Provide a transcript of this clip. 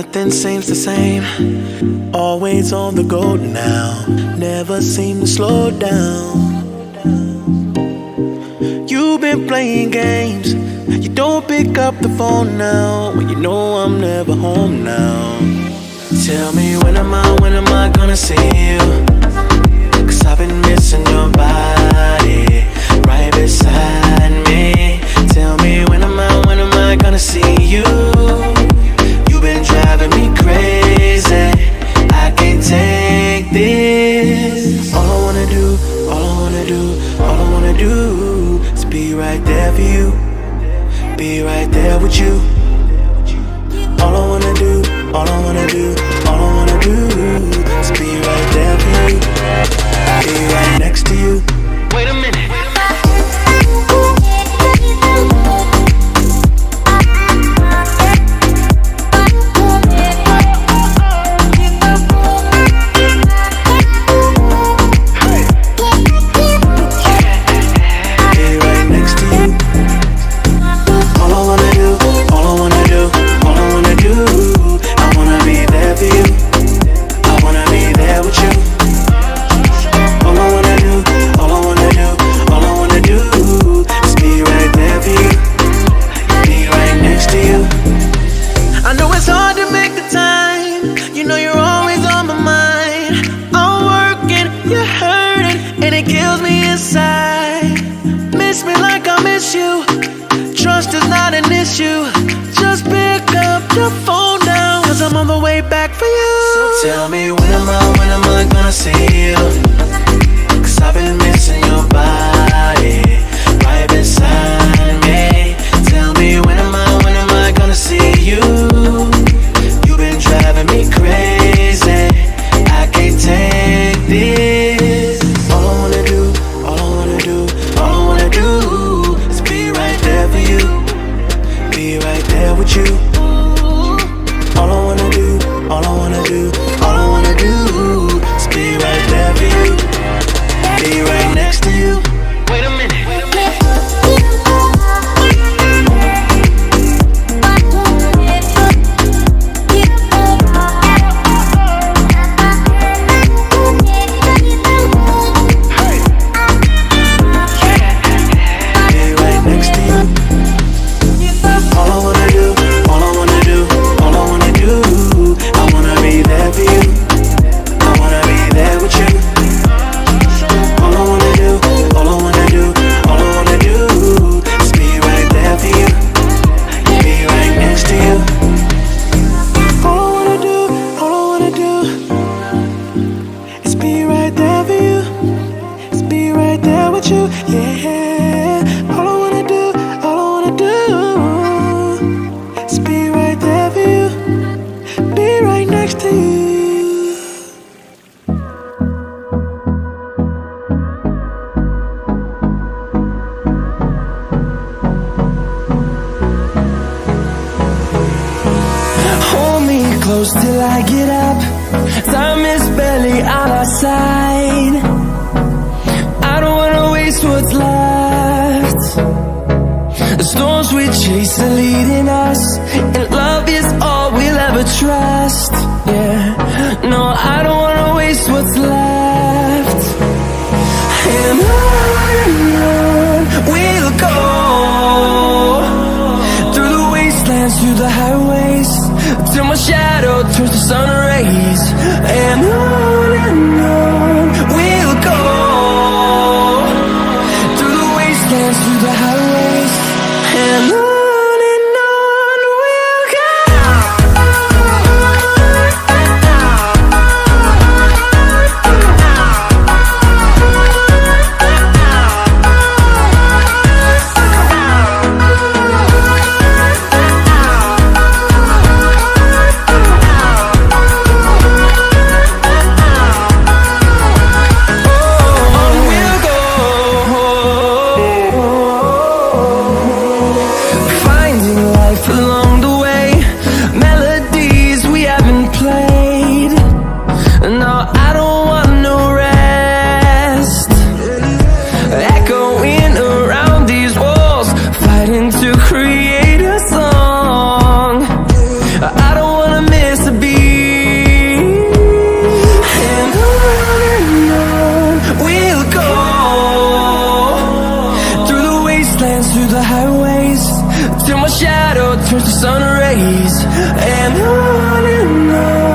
Nothing seems the same. Always on the go now. Never seem to slow down. You've been playing games. You don't pick up the phone now when you know I'm never home now. Tell me when am I gonna see you? 'Cause I've been missing your body right beside me. Tell me when am I gonna see you? You've been driving me crazy. I can't take this. All I wanna do is be right there for you. Be right there with you. All I wanna do is be right there for you. Be right next to you. Wait a minute. Tell me when am I gonna see you? 'Cause I've been missing your body right beside me. Tell me when am I gonna see you? You've been driving me crazy. I can't take this. All I wanna do is be right there for you. Be right there with you. All I wanna do is be right there for you. Be right next to you. Wait a minute. Till I get up, time is barely on our side. I don't wanna waste what's left. The storms we chase are leading us, and love is all we'll ever trust. Yeah, no, I don't wanna waste what's left. And on we'll go, through the wastelands, through the highways, till my shadow turns to sun rays. And on we'll go, through the wastelands, through the highways. And on we'll go. through the highways till my shadow turns to sun rays. And on